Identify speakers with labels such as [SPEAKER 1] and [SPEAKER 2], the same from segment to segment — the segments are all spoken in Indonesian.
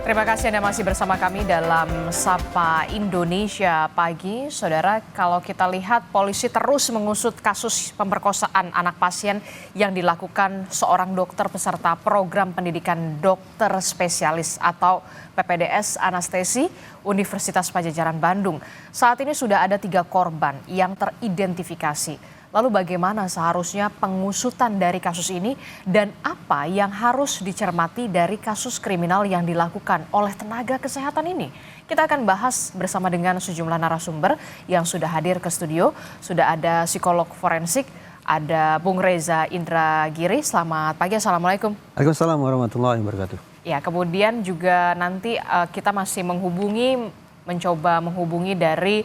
[SPEAKER 1] Terima kasih Anda masih bersama kami dalam Sapa Indonesia Pagi. Saudara, kalau kita lihat polisi terus mengusut kasus pemerkosaan anak pasien yang dilakukan seorang dokter peserta program pendidikan dokter spesialis atau PPDS Anestesi Universitas Padjadjaran Bandung. Saat ini sudah ada 3 korban yang teridentifikasi. Lalu bagaimana seharusnya pengusutan dari kasus ini dan apa yang harus dicermati dari kasus kriminal yang dilakukan oleh tenaga kesehatan ini? Kita akan bahas bersama dengan sejumlah narasumber yang sudah hadir ke studio. Sudah ada psikolog forensik, ada Bung Reza Indragiri. Selamat pagi, Assalamualaikum.
[SPEAKER 2] Waalaikumsalam warahmatullahi wabarakatuh.
[SPEAKER 1] Ya, kemudian juga nanti kita masih mencoba menghubungi dari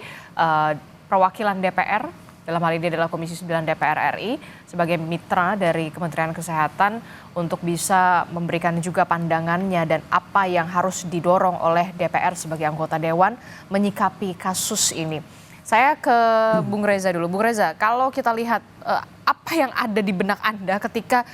[SPEAKER 1] perwakilan DPR. Dalam hal ini adalah Komisi 9 DPR RI sebagai mitra dari Kementerian Kesehatan untuk bisa memberikan juga pandangannya dan apa yang harus didorong oleh DPR sebagai anggota Dewan menyikapi kasus ini. Saya ke Bung Reza dulu. Bung Reza, kalau kita lihat apa yang ada di benak Anda ketika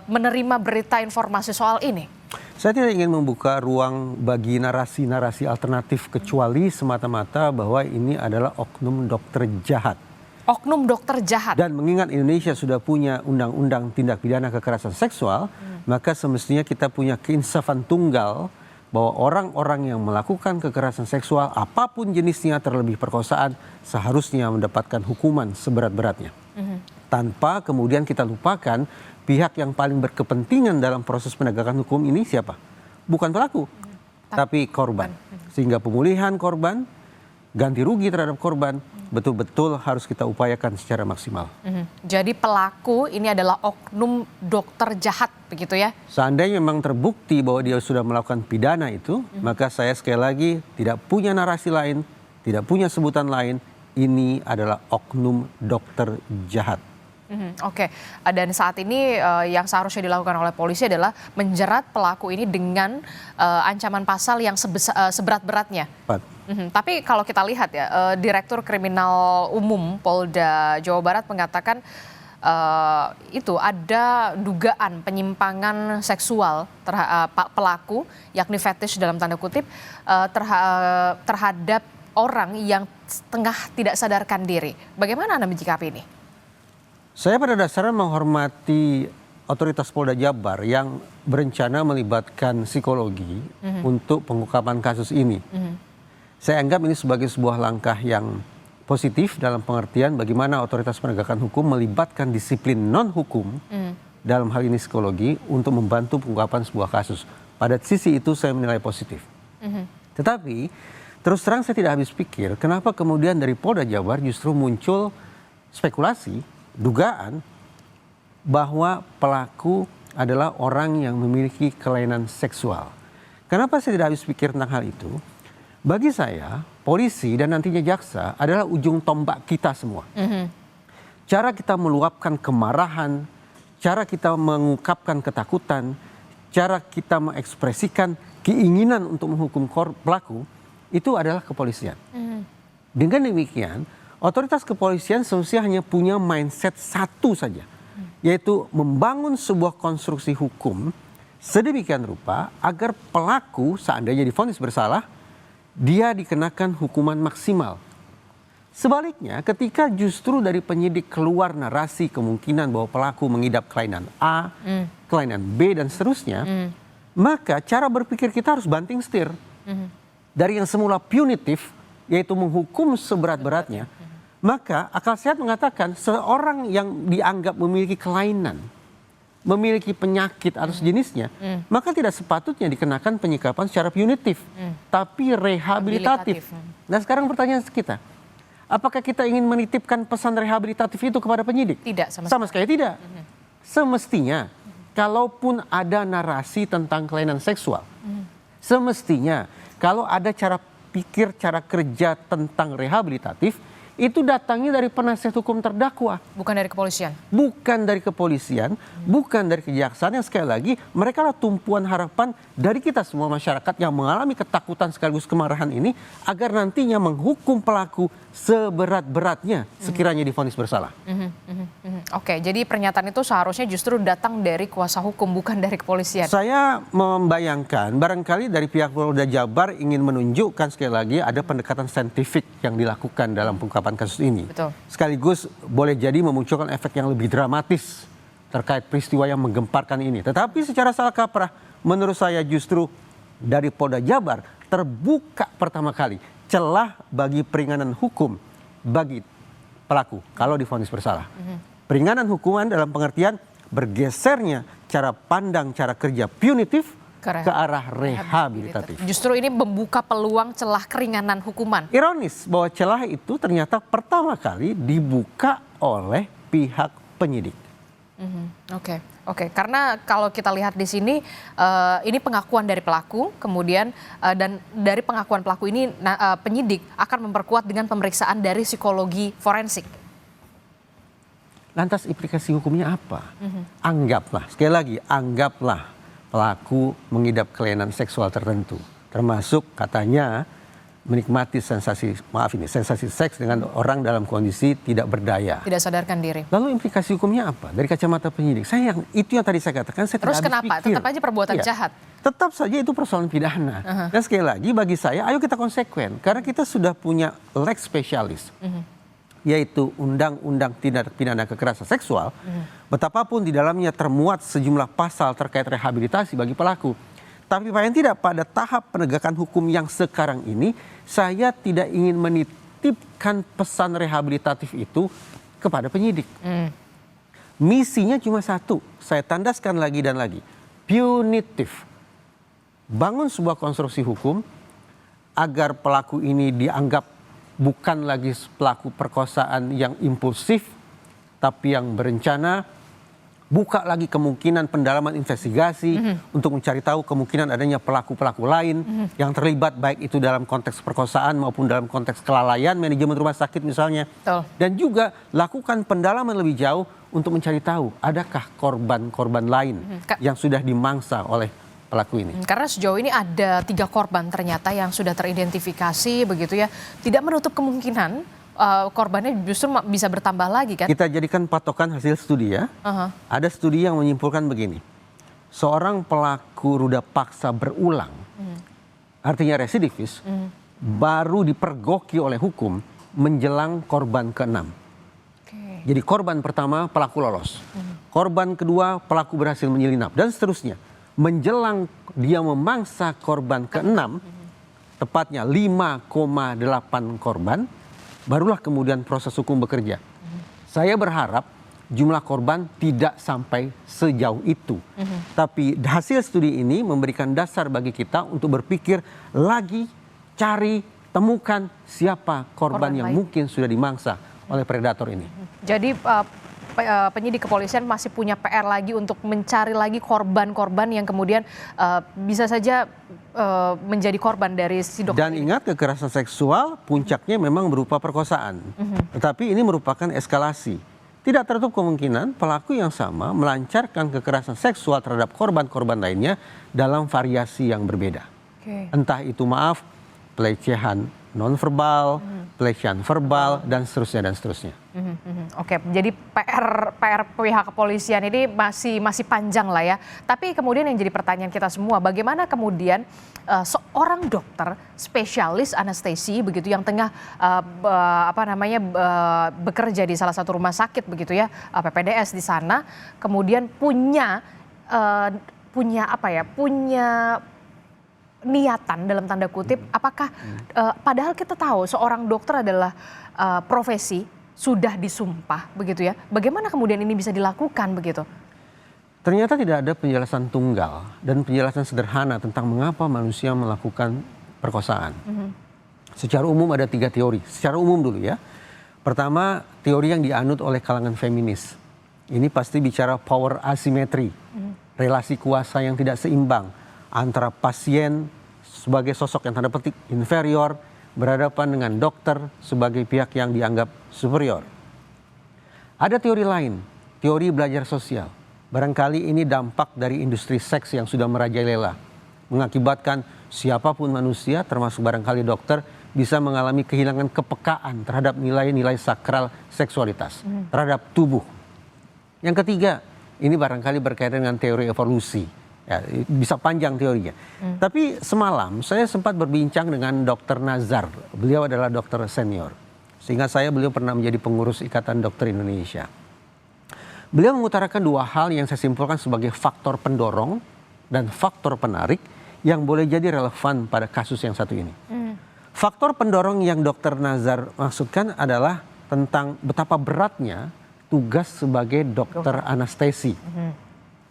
[SPEAKER 1] menerima berita informasi soal ini?
[SPEAKER 2] Saya tidak ingin membuka ruang bagi narasi-narasi alternatif kecuali semata-mata bahwa ini adalah oknum dokter jahat.
[SPEAKER 1] Oknum dokter jahat.
[SPEAKER 2] Dan mengingat Indonesia sudah punya undang-undang tindak pidana kekerasan seksual, maka semestinya kita punya keinsafan tunggal bahwa orang-orang yang melakukan kekerasan seksual apapun jenisnya terlebih perkosaan seharusnya mendapatkan hukuman seberat-beratnya. Tanpa kemudian kita lupakan pihak yang paling berkepentingan dalam proses penegakan hukum ini siapa? Bukan pelaku, tapi korban. Sehingga pemulihan korban, ganti rugi terhadap korban betul-betul harus kita upayakan secara maksimal.
[SPEAKER 1] Jadi pelaku ini adalah oknum dokter jahat, begitu ya?
[SPEAKER 2] Seandainya memang terbukti bahwa dia sudah melakukan pidana itu, maka saya sekali lagi tidak punya narasi lain, tidak punya sebutan lain, ini adalah oknum dokter jahat.
[SPEAKER 1] Oke, dan saat ini yang seharusnya dilakukan oleh polisi adalah menjerat pelaku ini dengan ancaman pasal yang seberat-beratnya. Tapi kalau kita lihat ya, Direktur Kriminal Umum Polda Jawa Barat mengatakan itu ada dugaan penyimpangan seksual pelaku, yakni fetish dalam tanda kutip, terhadap orang yang tengah tidak sadarkan diri. Bagaimana Anda menyikapi ini?
[SPEAKER 2] Saya pada dasarnya menghormati otoritas Polda Jabar yang berencana melibatkan psikologi untuk pengungkapan kasus ini. Saya anggap ini sebagai sebuah langkah yang positif dalam pengertian bagaimana otoritas penegakan hukum melibatkan disiplin non-hukum dalam hal ini psikologi untuk membantu pengungkapan sebuah kasus. Pada sisi itu saya menilai positif. Tetapi terus terang saya tidak habis pikir kenapa kemudian dari Polda Jabar justru muncul spekulasi, dugaan bahwa pelaku adalah orang yang memiliki kelainan seksual. Kenapa saya tidak habis pikir tentang hal itu? Bagi saya, polisi dan nantinya jaksa adalah ujung tombak kita semua. Cara kita meluapkan kemarahan, cara kita mengungkapkan ketakutan, cara kita mengekspresikan keinginan untuk menghukum pelaku, itu adalah kepolisian. Dengan demikian, otoritas kepolisian seharusnya hanya punya mindset satu saja, yaitu membangun sebuah konstruksi hukum sedemikian rupa agar pelaku seandainya divonis bersalah, dia dikenakan hukuman maksimal. Sebaliknya, ketika justru dari penyidik keluar narasi kemungkinan bahwa pelaku mengidap kelainan A, kelainan B, dan seterusnya, maka cara berpikir kita harus banting setir. Dari yang semula punitif, yaitu menghukum seberat-beratnya, maka akal sehat mengatakan seorang yang dianggap memiliki kelainan, memiliki penyakit atau sejenisnya, maka tidak sepatutnya dikenakan penyikapan secara punitif, tapi rehabilitatif. Nah sekarang pertanyaan kita, apakah kita ingin menitipkan pesan rehabilitatif itu kepada penyidik?
[SPEAKER 1] Tidak,
[SPEAKER 2] sama sekali tidak. Semestinya, kalaupun ada narasi tentang kelainan seksual, semestinya kalau ada cara pikir, cara kerja tentang rehabilitatif, itu datangnya dari penasihat hukum terdakwa.
[SPEAKER 1] Bukan dari kepolisian?
[SPEAKER 2] Bukan dari kepolisian, bukan dari kejaksaan, yang sekali lagi mereka lah tumpuan harapan dari kita semua masyarakat yang mengalami ketakutan sekaligus kemarahan ini agar nantinya menghukum pelaku seberat-beratnya sekiranya divonis bersalah.
[SPEAKER 1] Oke, jadi pernyataan itu seharusnya justru datang dari kuasa hukum, bukan dari kepolisian.
[SPEAKER 2] Saya membayangkan barangkali dari pihak Polda Jabar ingin menunjukkan sekali lagi ada pendekatan saintifik yang dilakukan dalam pengungkapan kasus ini.
[SPEAKER 1] Betul.
[SPEAKER 2] Sekaligus boleh jadi memunculkan efek yang lebih dramatis terkait peristiwa yang menggemparkan ini. Tetapi secara salah kaprah menurut saya justru dari Polda Jabar terbuka pertama kali celah bagi peringanan hukum bagi pelaku kalau divonis bersalah. Peringanan hukuman dalam pengertian bergesernya cara pandang, cara kerja punitif ke arah rehabilitatif.
[SPEAKER 1] Justru ini membuka peluang celah keringanan hukuman.
[SPEAKER 2] Ironis bahwa celah itu ternyata pertama kali dibuka oleh pihak penyidik.
[SPEAKER 1] Oke. Karena kalau kita lihat di sini, ini pengakuan dari pelaku, kemudian dan dari pengakuan pelaku ini penyidik akan memperkuat dengan pemeriksaan dari psikologi forensik.
[SPEAKER 2] Lantas implikasi hukumnya apa? Anggaplah, sekali lagi, anggaplah pelaku mengidap kelainan seksual tertentu. Termasuk katanya menikmati sensasi seks dengan orang dalam kondisi tidak berdaya.
[SPEAKER 1] Tidak sadarkan diri.
[SPEAKER 2] Lalu implikasi hukumnya apa? Dari kacamata penyidik. Itu yang tadi saya katakan, saya
[SPEAKER 1] Terus
[SPEAKER 2] tidak habis
[SPEAKER 1] kenapa?
[SPEAKER 2] pikir.
[SPEAKER 1] Tetap aja perbuatan jahat.
[SPEAKER 2] Tetap saja itu persoalan pidana. Dan sekali lagi bagi saya, ayo kita konsekuen. Karena kita sudah punya lex spesialis. Yaitu Undang-Undang Tindak Pidana Kekerasan Seksual, betapapun di dalamnya termuat sejumlah pasal terkait rehabilitasi bagi pelaku. Tapi paling tidak pada tahap penegakan hukum yang sekarang ini, saya tidak ingin menitipkan pesan rehabilitatif itu kepada penyidik. Misinya cuma satu, saya tandaskan lagi dan lagi, punitif. Bangun sebuah konstruksi hukum agar pelaku ini dianggap bukan lagi pelaku perkosaan yang impulsif, tapi yang berencana. Buka lagi kemungkinan pendalaman investigasi untuk mencari tahu kemungkinan adanya pelaku-pelaku lain yang terlibat, baik itu dalam konteks perkosaan maupun dalam konteks kelalaian manajemen rumah sakit misalnya.
[SPEAKER 1] Betul.
[SPEAKER 2] Dan juga lakukan pendalaman lebih jauh untuk mencari tahu adakah korban-korban lain yang sudah dimangsa oleh pelaku ini.
[SPEAKER 1] Karena sejauh ini ada 3 korban ternyata yang sudah teridentifikasi begitu ya. Tidak menutup kemungkinan korbannya justru bisa bertambah lagi kan?
[SPEAKER 2] Kita jadikan patokan hasil studi ya. Ada studi yang menyimpulkan begini. Seorang pelaku ruda paksa berulang, artinya residivis, baru dipergoki oleh hukum menjelang korban ke-6. Jadi korban pertama pelaku lolos. Korban kedua pelaku berhasil menyelinap dan seterusnya. Menjelang dia memangsa korban ke-6, tepatnya 5,8 korban, barulah kemudian proses hukum bekerja. Saya berharap jumlah korban tidak sampai sejauh itu. Tapi hasil studi ini memberikan dasar bagi kita untuk berpikir lagi, cari, temukan siapa korban yang mungkin sudah dimangsa oleh predator ini.
[SPEAKER 1] Jadi penyidik kepolisian masih punya PR lagi untuk mencari lagi korban-korban yang kemudian bisa saja menjadi korban dari si dokter.
[SPEAKER 2] Dan ingat, kekerasan seksual puncaknya memang berupa perkosaan. Tetapi ini merupakan eskalasi. Tidak tertutup kemungkinan pelaku yang sama melancarkan kekerasan seksual terhadap korban-korban lainnya dalam variasi yang berbeda. Entah itu pelecehan nonverbal, pelecehan verbal, dan seterusnya dan seterusnya.
[SPEAKER 1] Oke, jadi PR pihak kepolisian ini masih panjang lah ya. Tapi kemudian yang jadi pertanyaan kita semua, bagaimana kemudian seorang dokter spesialis anestesi begitu yang tengah bekerja di salah satu rumah sakit begitu ya, PPDS di sana, kemudian punya niatan dalam tanda kutip, apakah padahal kita tahu seorang dokter adalah profesi sudah disumpah begitu ya, bagaimana kemudian ini bisa dilakukan begitu?
[SPEAKER 2] Ternyata tidak ada penjelasan tunggal dan penjelasan sederhana tentang mengapa manusia melakukan perkosaan. Secara umum ada 3 teori, secara umum dulu ya. Pertama, teori yang dianut oleh kalangan feminis. Ini pasti bicara power asymmetry, relasi kuasa yang tidak seimbang antara pasien sebagai sosok yang tanda petik inferior berhadapan dengan dokter sebagai pihak yang dianggap superior. Ada teori lain, teori belajar sosial. Barangkali ini dampak dari industri seks yang sudah merajalela, mengakibatkan siapapun manusia, termasuk barangkali dokter, bisa mengalami kehilangan kepekaan terhadap nilai-nilai sakral seksualitas, terhadap tubuh. Yang ketiga, ini barangkali berkaitan dengan teori evolusi. Ya, bisa panjang teorinya. Tapi semalam saya sempat berbincang dengan Dr. Nazar. Beliau adalah dokter senior. Sehingga beliau pernah menjadi pengurus Ikatan Dokter Indonesia. Beliau mengutarakan dua hal yang saya simpulkan sebagai faktor pendorong dan faktor penarik yang boleh jadi relevan pada kasus yang satu ini. Faktor pendorong yang Dr. Nazar maksudkan adalah tentang betapa beratnya tugas sebagai dokter anestesi.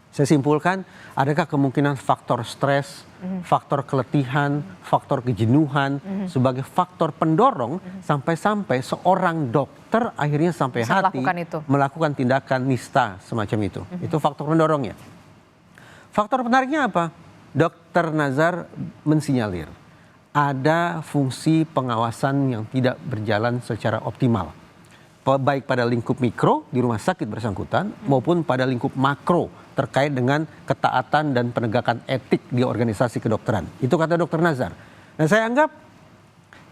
[SPEAKER 2] Saya simpulkan, adakah kemungkinan faktor stres, faktor keletihan, faktor kejenuhan sebagai faktor pendorong sampai-sampai seorang dokter akhirnya sampai
[SPEAKER 1] bisa
[SPEAKER 2] hati melakukan tindakan nista semacam itu. Itu faktor pendorongnya. Faktor penariknya apa? Dr. Nazar mensinyalir ada fungsi pengawasan yang tidak berjalan secara optimal. Baik pada lingkup mikro di rumah sakit bersangkutan maupun pada lingkup makro terkait dengan ketaatan dan penegakan etik di organisasi kedokteran. Itu kata Dr. Nazar. Dan saya anggap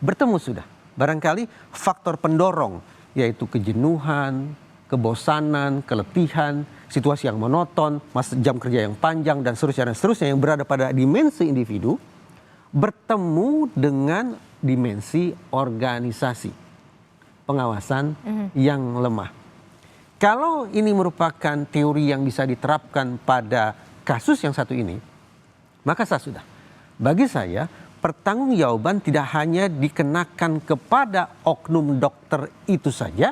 [SPEAKER 2] bertemu sudah. Barangkali faktor pendorong yaitu kejenuhan, kebosanan, keletihan, situasi yang monoton, masa jam kerja yang panjang dan seterusnya yang berada pada dimensi individu bertemu dengan dimensi organisasi pengawasan yang lemah. Kalau ini merupakan teori yang bisa diterapkan pada kasus yang satu ini, maka sudah. Bagi saya, pertanggungjawaban tidak hanya dikenakan kepada oknum dokter itu saja,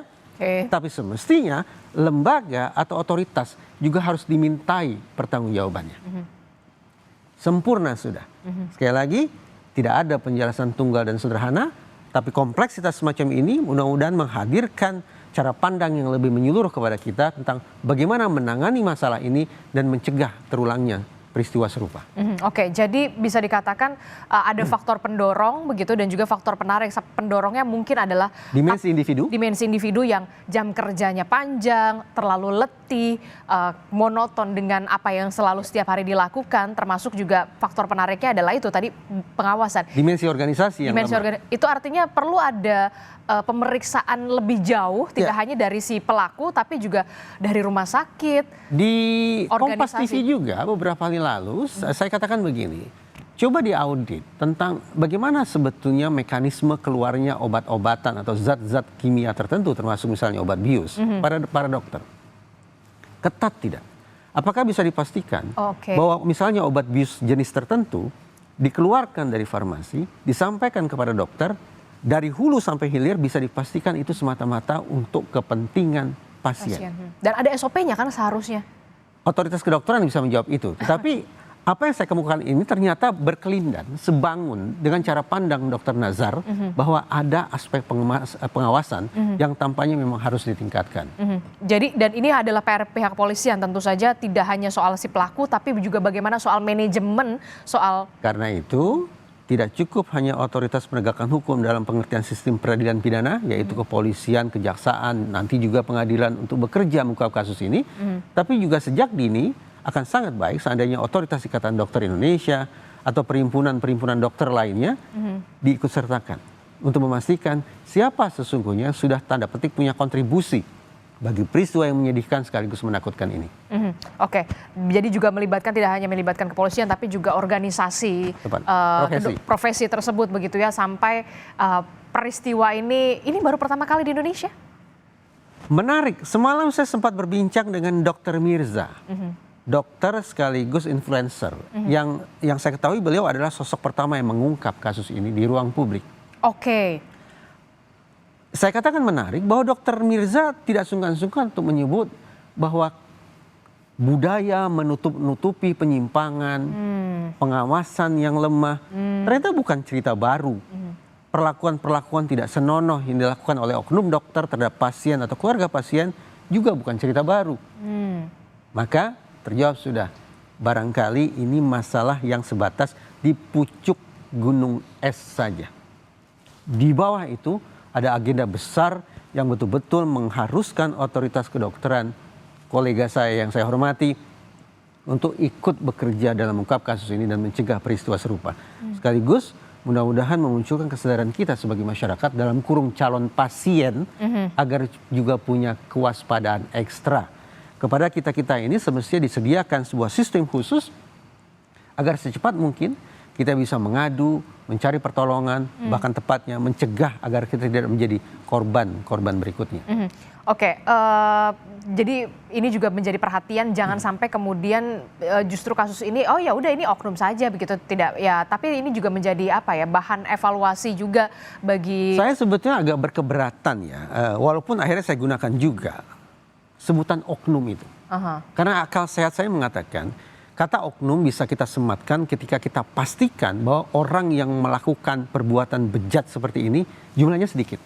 [SPEAKER 2] tapi semestinya lembaga atau otoritas juga harus dimintai pertanggungjawabannya. Sempurna sudah. Sekali lagi, tidak ada penjelasan tunggal dan sederhana, tapi kompleksitas semacam ini mudah-mudahan menghadirkan cara pandang yang lebih menyeluruh kepada kita tentang bagaimana menangani masalah ini dan mencegah terulangnya peristiwa serupa.
[SPEAKER 1] Oke, jadi bisa dikatakan ada faktor pendorong begitu dan juga faktor penarik. Pendorongnya mungkin adalah
[SPEAKER 2] dimensi individu.
[SPEAKER 1] Dimensi individu yang jam kerjanya panjang, terlalu letih, monoton dengan apa yang selalu setiap hari dilakukan, termasuk juga faktor penariknya adalah itu tadi pengawasan.
[SPEAKER 2] Dimensi organisasi yang
[SPEAKER 1] itu artinya perlu ada pemeriksaan lebih jauh, tidak hanya dari si pelaku, tapi juga dari rumah sakit.
[SPEAKER 2] Di Kompas TV juga beberapa hari lalu, saya katakan begini, coba diaudit tentang bagaimana sebetulnya mekanisme keluarnya obat-obatan atau zat-zat kimia tertentu, termasuk misalnya obat bius, pada para dokter. Ketat tidak? Apakah bisa dipastikan bahwa misalnya obat bius jenis tertentu dikeluarkan dari farmasi, disampaikan kepada dokter, dari hulu sampai hilir bisa dipastikan itu semata-mata untuk kepentingan pasien.
[SPEAKER 1] Dan ada SOP-nya kan seharusnya.
[SPEAKER 2] Otoritas kedokteran bisa menjawab itu. Tetapi apa yang saya kemukakan ini ternyata berkelindan, sebangun dengan cara pandang Dr. Nazar bahwa ada aspek pengawasan yang tampaknya memang harus ditingkatkan.
[SPEAKER 1] Jadi dan ini adalah PR pihak polisian tentu saja, tidak hanya soal si pelaku tapi juga bagaimana soal manajemen soal.
[SPEAKER 2] Karena itu tidak cukup hanya otoritas penegakan hukum dalam pengertian sistem peradilan pidana, yaitu kepolisian, kejaksaan, nanti juga pengadilan untuk bekerja mengungkap kasus ini, tapi juga sejak dini akan sangat baik seandainya otoritas Ikatan Dokter Indonesia atau perhimpunan-perhimpunan dokter lainnya diikutsertakan untuk memastikan siapa sesungguhnya sudah tanda petik punya kontribusi bagi peristiwa yang menyedihkan sekaligus menakutkan ini.
[SPEAKER 1] Oke, jadi juga melibatkan tidak hanya melibatkan kepolisian tapi juga organisasi profesi tersebut begitu ya, sampai peristiwa ini baru pertama kali di Indonesia.
[SPEAKER 2] Menarik, semalam saya sempat berbincang dengan Dr. Mirza, dokter sekaligus influencer yang saya ketahui beliau adalah sosok pertama yang mengungkap kasus ini di ruang publik. Saya katakan menarik bahwa Dr. Mirza tidak sungkan-sungkan untuk menyebut bahwa budaya menutupi penyimpangan, pengawasan yang lemah, ternyata bukan cerita baru. Perlakuan-perlakuan tidak senonoh yang dilakukan oleh oknum dokter terhadap pasien atau keluarga pasien juga bukan cerita baru. Maka terjawab sudah, barangkali ini masalah yang sebatas di pucuk gunung es saja. Di bawah itu ada agenda besar yang betul-betul mengharuskan otoritas kedokteran, kolega saya yang saya hormati, untuk ikut bekerja dalam mengungkap kasus ini dan mencegah peristiwa serupa. Sekaligus mudah-mudahan memunculkan kesadaran kita sebagai masyarakat dalam kurung calon pasien agar juga punya kewaspadaan ekstra. Kepada kita-kita ini semestinya disediakan sebuah sistem khusus agar secepat mungkin kita bisa mengadu, mencari pertolongan, bahkan tepatnya mencegah agar kita tidak menjadi korban berikutnya.
[SPEAKER 1] Oke, jadi ini juga menjadi perhatian, jangan sampai kemudian justru kasus ini, oh ya udah ini oknum saja begitu, tidak ya, tapi ini juga menjadi apa ya, bahan evaluasi juga bagi.
[SPEAKER 2] Saya sebetulnya agak berkeberatan ya, walaupun akhirnya saya gunakan juga sebutan oknum itu, karena akal sehat saya mengatakan kata oknum bisa kita sematkan ketika kita pastikan bahwa orang yang melakukan perbuatan bejat seperti ini jumlahnya sedikit.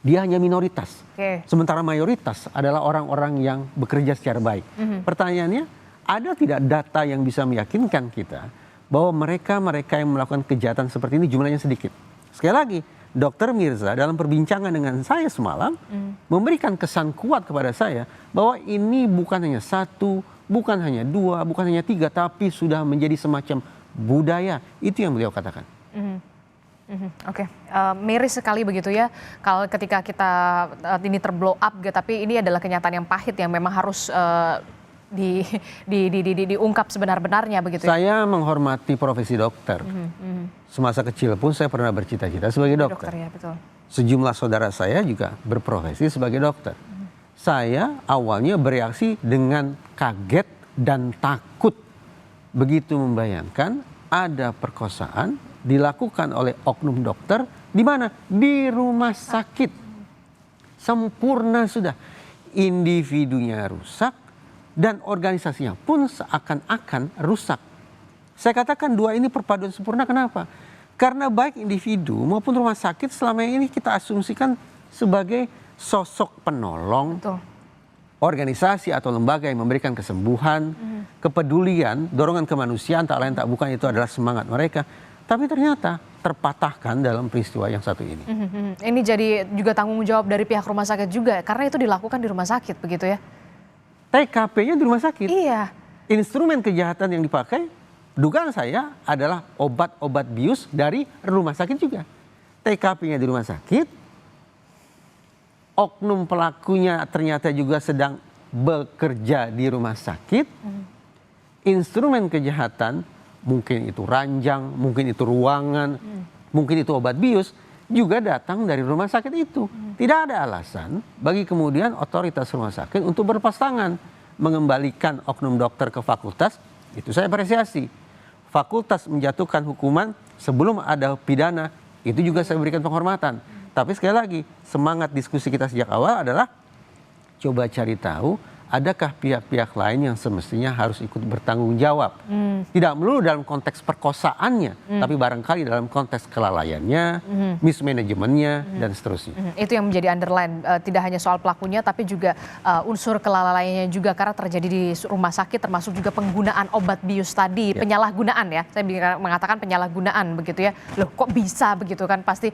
[SPEAKER 2] Dia hanya minoritas. Sementara mayoritas adalah orang-orang yang bekerja secara baik. Pertanyaannya, ada tidak data yang bisa meyakinkan kita bahwa mereka yang melakukan kejahatan seperti ini jumlahnya sedikit? Sekali lagi, Dr. Mirza dalam perbincangan dengan saya semalam memberikan kesan kuat kepada saya bahwa ini bukan hanya satu, bukan hanya dua, bukan hanya tiga, tapi sudah menjadi semacam budaya. Itu yang beliau katakan.
[SPEAKER 1] Oke, miris sekali begitu ya kalau ketika kita ini terblow up gitu, tapi ini adalah kenyataan yang pahit yang memang harus diungkap sebenar-benarnya begitu.
[SPEAKER 2] Saya menghormati profesi dokter. Semasa kecil pun saya pernah bercita-cita sebagai dokter.
[SPEAKER 1] Ya, betul.
[SPEAKER 2] Sejumlah saudara saya juga berprofesi sebagai dokter. Saya awalnya bereaksi dengan kaget dan takut begitu membayangkan ada perkosaan dilakukan oleh oknum dokter di mana? Di rumah sakit. Sempurna sudah. Individunya rusak dan organisasinya pun seakan-akan rusak. Saya katakan dua ini perpaduan sempurna, kenapa? Karena baik individu maupun rumah sakit selama ini kita asumsikan sebagai sosok penolong.
[SPEAKER 1] Betul.
[SPEAKER 2] Organisasi atau lembaga yang memberikan kesembuhan, kepedulian, dorongan kemanusiaan, tak lain tak bukan itu adalah semangat mereka. Tapi ternyata terpatahkan dalam peristiwa yang satu ini.
[SPEAKER 1] Ini jadi juga tanggung jawab dari pihak rumah sakit juga, karena itu dilakukan di rumah sakit begitu ya?
[SPEAKER 2] TKP-nya di rumah sakit.
[SPEAKER 1] Iya.
[SPEAKER 2] Instrumen kejahatan yang dipakai, dugaan saya adalah obat-obat bius dari rumah sakit juga. TKP-nya di rumah sakit, oknum pelakunya ternyata juga sedang bekerja di rumah sakit. Instrumen kejahatan, mungkin itu ranjang, mungkin itu ruangan, mungkin itu obat bius, juga datang dari rumah sakit itu. Tidak ada alasan bagi kemudian otoritas rumah sakit untuk berlepas tangan, mengembalikan oknum dokter ke fakultas, itu saya apresiasi. Fakultas menjatuhkan hukuman sebelum ada pidana, itu juga saya berikan penghormatan. Tapi sekali lagi, semangat diskusi kita sejak awal adalah coba cari tahu adakah pihak-pihak lain yang semestinya harus ikut bertanggung jawab. Tidak melulu dalam konteks perkosaannya, tapi barangkali dalam konteks kelalaiannya, mismanajemennya, dan seterusnya.
[SPEAKER 1] Itu yang menjadi underline, tidak hanya soal pelakunya, tapi juga unsur kelalaiannya juga karena terjadi di rumah sakit, termasuk juga penggunaan obat bius tadi, penyalahgunaan ya. Saya mengatakan penyalahgunaan begitu ya. Loh kok bisa begitu kan, pasti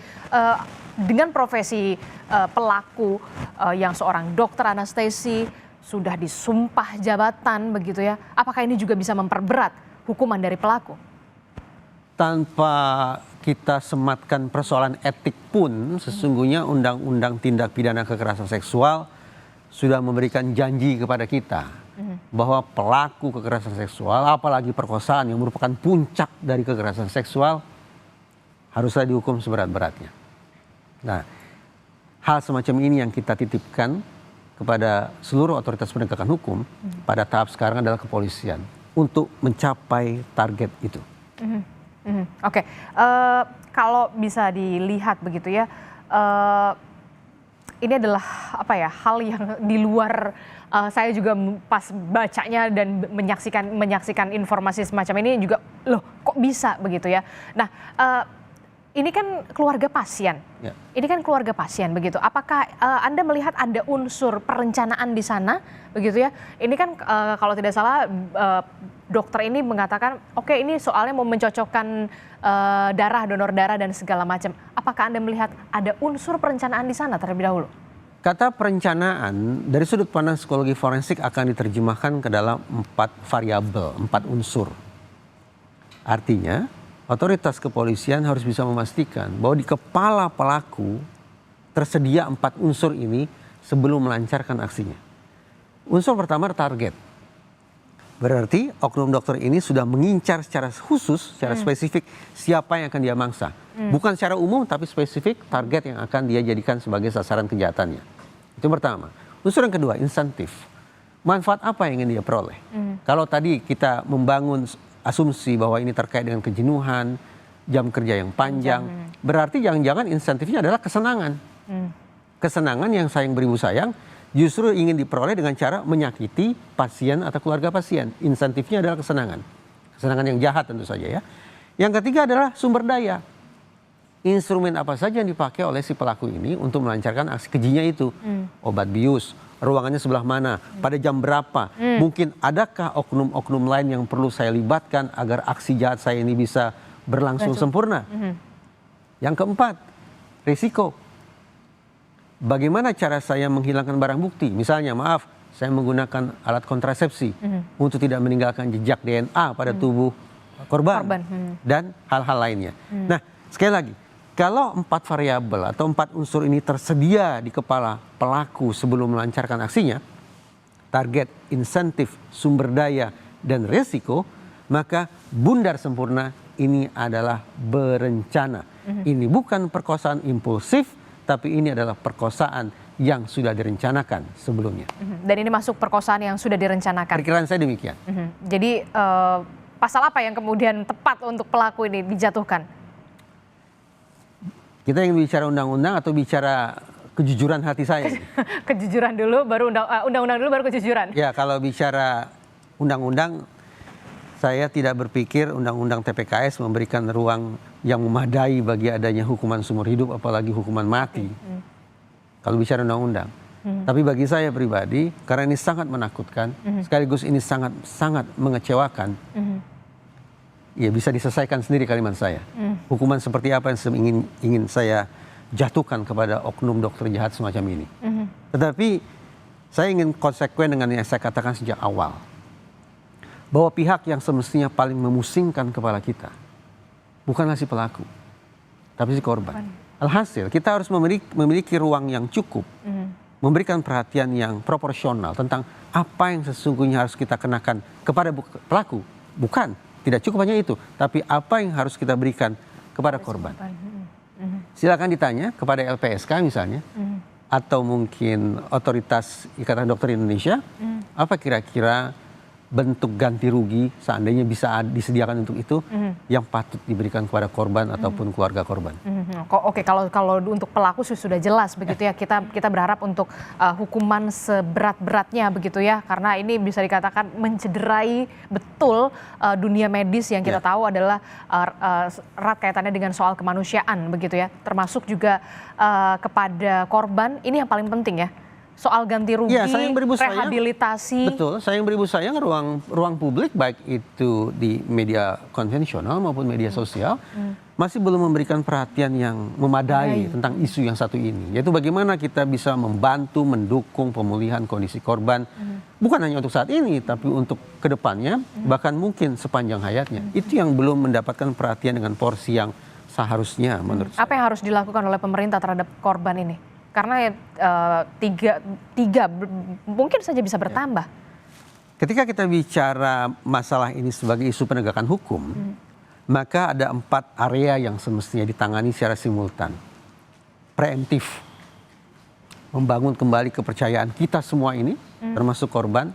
[SPEAKER 1] dengan profesi pelaku yang seorang dokter anestesi, sudah disumpah jabatan begitu ya, apakah ini juga bisa memperberat hukuman dari pelaku?
[SPEAKER 2] Tanpa kita sematkan persoalan etik pun, sesungguhnya Undang-Undang Tindak Pidana Kekerasan Seksual sudah memberikan janji kepada kita bahwa pelaku kekerasan seksual, apalagi perkosaan yang merupakan puncak dari kekerasan seksual, haruslah dihukum seberat-beratnya. Nah, hal semacam ini yang kita titipkan kepada seluruh otoritas penegakan hukum pada tahap sekarang adalah kepolisian untuk mencapai target itu.
[SPEAKER 1] Oke, kalau bisa dilihat begitu ya, ini adalah apa ya, hal yang di luar saya juga pas bacanya dan menyaksikan informasi semacam ini juga, loh kok bisa begitu ya. Nah, ini kan keluarga pasien.
[SPEAKER 2] Ya.
[SPEAKER 1] Ini kan keluarga pasien begitu. Apakah Anda melihat ada unsur perencanaan di sana begitu ya? Ini kan kalau tidak salah dokter ini mengatakan, oke ini soalnya mau mencocokkan darah, donor darah dan segala macam. Apakah Anda melihat ada unsur perencanaan di sana terlebih dahulu?
[SPEAKER 2] Kata perencanaan dari sudut pandang psikologi forensik akan diterjemahkan ke dalam 4 variabel, 4 unsur. Artinya, otoritas kepolisian harus bisa memastikan bahwa di kepala pelaku tersedia 4 unsur ini sebelum melancarkan aksinya. Unsur pertama target. Berarti oknum dokter ini sudah mengincar secara khusus, secara spesifik siapa yang akan dia mangsa. Bukan secara umum tapi spesifik target yang akan dia jadikan sebagai sasaran kejahatannya. Itu pertama. Unsur yang kedua, insentif. Manfaat apa yang ingin dia peroleh? Kalau tadi kita membangun asumsi bahwa ini terkait dengan kejenuhan, jam kerja yang panjang, berarti jangan-jangan insentifnya adalah kesenangan. Kesenangan yang sayang beribu sayang, justru ingin diperoleh dengan cara menyakiti pasien atau keluarga pasien. Insentifnya adalah kesenangan. Kesenangan yang jahat tentu saja ya. Yang ketiga adalah sumber daya. Instrumen apa saja yang dipakai oleh si pelaku ini untuk melancarkan aksi kejinya itu. Obat bius, ruangannya sebelah mana, pada jam berapa. Mungkin adakah oknum-oknum lain yang perlu saya libatkan agar aksi jahat saya ini bisa berlangsung sempurna. Yang keempat, risiko. Bagaimana cara saya menghilangkan barang bukti? Misalnya, maaf, saya menggunakan alat kontrasepsi untuk tidak meninggalkan jejak DNA pada tubuh korban. Dan hal-hal lainnya. Nah, sekali lagi, kalau 4 variabel atau 4 unsur ini tersedia di kepala pelaku sebelum melancarkan aksinya, target, insentif, sumber daya, dan resiko, maka bundar sempurna ini adalah berencana. Ini bukan perkosaan impulsif, tapi ini adalah perkosaan yang sudah direncanakan sebelumnya.
[SPEAKER 1] Dan ini masuk perkosaan yang sudah direncanakan.
[SPEAKER 2] Perkiraan saya demikian.
[SPEAKER 1] Jadi pasal apa yang kemudian tepat untuk pelaku ini dijatuhkan?
[SPEAKER 2] Kita ingin bicara undang-undang atau bicara kejujuran hati saya?
[SPEAKER 1] Kejujuran dulu, baru undang-undang dulu, baru kejujuran.
[SPEAKER 2] Ya, kalau bicara undang-undang, saya tidak berpikir undang-undang TPKS memberikan ruang yang memadai bagi adanya hukuman seumur hidup, apalagi hukuman mati. Kalau bicara undang-undang. Tapi bagi saya pribadi, karena ini sangat menakutkan, sekaligus ini sangat mengecewakan, ya bisa diselesaikan sendiri kalimat saya. Hukuman seperti apa yang ingin saya jatuhkan kepada oknum dokter jahat semacam ini. Tetapi saya ingin konsekuen dengan yang saya katakan sejak awal. Bahwa pihak yang semestinya paling memusingkan kepala kita bukanlah si pelaku, tapi si korban. Alhasil kita harus memiliki ruang yang cukup, memberikan perhatian yang proporsional tentang apa yang sesungguhnya harus kita kenakan kepada pelaku. Bukan, tidak cukup hanya itu, tapi apa yang harus kita berikan kepada korban. Silakan ditanya kepada LPSK misalnya, atau mungkin Otoritas Ikatan Dokter Indonesia, apa kira-kira bentuk ganti rugi seandainya bisa disediakan untuk itu yang patut diberikan kepada korban ataupun keluarga korban.
[SPEAKER 1] Oke, kalau untuk pelaku sudah jelas begitu ya, kita berharap untuk hukuman seberat-beratnya begitu ya, karena ini bisa dikatakan mencederai betul dunia medis yang kita tahu adalah erat kaitannya dengan soal kemanusiaan begitu ya, termasuk juga kepada korban. Ini yang paling penting ya. Soal ganti rugi, ya, rehabilitasi.
[SPEAKER 2] Betul, sayang beribu sayang ruang publik baik itu di media konvensional maupun media sosial masih belum memberikan perhatian yang memadai tentang isu yang satu ini. Yaitu bagaimana kita bisa membantu, mendukung pemulihan kondisi korban. Bukan hanya untuk saat ini, tapi untuk kedepannya, bahkan mungkin sepanjang hayatnya. Itu yang belum mendapatkan perhatian dengan porsi yang seharusnya menurut saya.
[SPEAKER 1] Apa yang harus dilakukan oleh pemerintah terhadap korban ini? Karena tiga mungkin saja bisa bertambah.
[SPEAKER 2] Ketika kita bicara masalah ini sebagai isu penegakan hukum, maka ada 4 area yang semestinya ditangani secara simultan. Preemptif, membangun kembali kepercayaan kita semua ini, termasuk korban,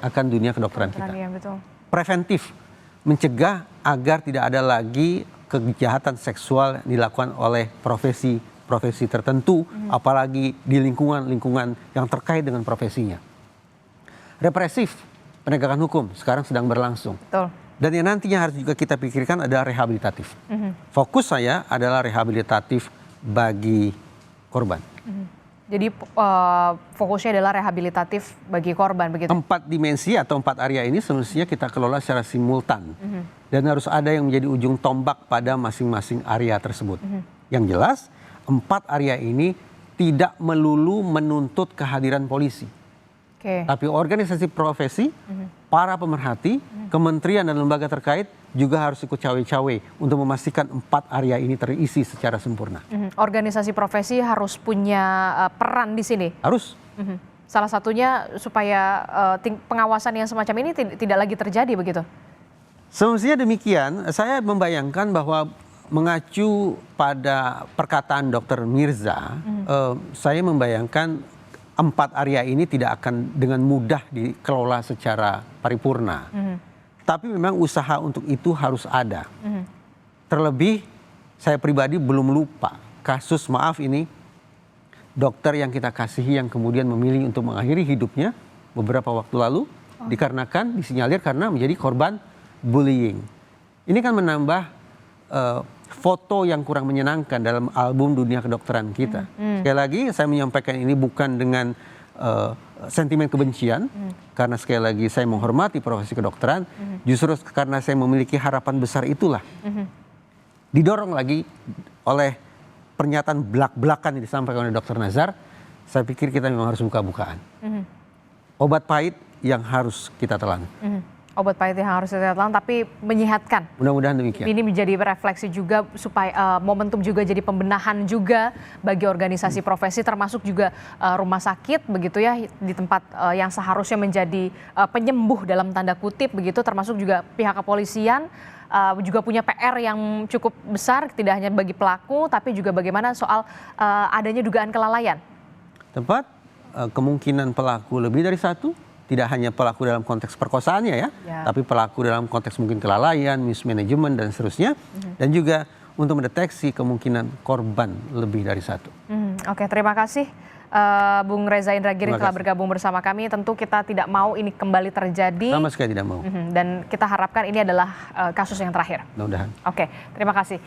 [SPEAKER 2] akan dunia kedokteran kita.
[SPEAKER 1] Ya, betul.
[SPEAKER 2] Preventif, mencegah agar tidak ada lagi kejahatan seksual dilakukan oleh profesi tertentu, apalagi di lingkungan yang terkait dengan profesinya. Represif, penegakan hukum sekarang sedang berlangsung.
[SPEAKER 1] Betul.
[SPEAKER 2] Dan yang nantinya harus juga kita pikirkan adalah rehabilitatif. Fokus saya adalah rehabilitatif bagi korban.
[SPEAKER 1] Jadi fokusnya adalah rehabilitatif bagi korban begitu.
[SPEAKER 2] 4 dimensi atau 4 area ini semestinya kita kelola secara simultan. Dan harus ada yang menjadi ujung tombak pada masing-masing area tersebut. Yang jelas 4 area ini tidak melulu menuntut kehadiran polisi. Tapi organisasi profesi, para pemerhati, kementerian dan lembaga terkait juga harus ikut cawe-cawe untuk memastikan 4 area ini terisi secara sempurna.
[SPEAKER 1] Organisasi profesi harus punya peran di sini.
[SPEAKER 2] Harus.
[SPEAKER 1] Salah satunya supaya pengawasan yang semacam ini tidak lagi terjadi begitu.
[SPEAKER 2] Semestinya demikian. Saya membayangkan bahwa mengacu pada perkataan Dr. Mirza, saya membayangkan 4 area ini tidak akan dengan mudah dikelola secara paripurna. Tapi memang usaha untuk itu harus ada. Terlebih saya pribadi belum lupa kasus, maaf ini, dokter yang kita kasihi yang kemudian memilih untuk mengakhiri hidupnya beberapa waktu lalu dikarenakan disinyalir karena menjadi korban bullying. Ini kan menambah foto yang kurang menyenangkan dalam album dunia kedokteran kita. Sekali lagi saya menyampaikan ini bukan dengan sentimen kebencian, karena sekali lagi saya menghormati profesi kedokteran, justru karena saya memiliki harapan besar itulah. Didorong lagi oleh pernyataan belak-belakan yang disampaikan oleh Dr. Nazar, saya pikir kita memang harus buka-bukaan. Obat pahit yang harus kita telan.
[SPEAKER 1] Obat pahit yang harus kita telan tapi menyehatkan.
[SPEAKER 2] Mudah-mudahan demikian.
[SPEAKER 1] Ini menjadi refleksi juga supaya momentum juga jadi pembenahan juga bagi organisasi profesi termasuk juga rumah sakit begitu ya di tempat yang seharusnya menjadi penyembuh dalam tanda kutip begitu, termasuk juga pihak kepolisian juga punya PR yang cukup besar tidak hanya bagi pelaku tapi juga bagaimana soal adanya dugaan kelalaian.
[SPEAKER 2] Tepat, kemungkinan pelaku lebih dari satu. Tidak hanya pelaku dalam konteks perkosaannya ya, tapi pelaku dalam konteks mungkin kelalaian, mismanagement dan seterusnya. Dan juga untuk mendeteksi kemungkinan korban lebih dari satu.
[SPEAKER 1] Oke, terima kasih Bung Reza Indragiri telah bergabung bersama kami. Tentu kita tidak mau ini kembali terjadi.
[SPEAKER 2] Sama sekali tidak mau.
[SPEAKER 1] Dan kita harapkan ini adalah kasus yang terakhir.
[SPEAKER 2] Mudah-mudahan.
[SPEAKER 1] Oke, terima kasih.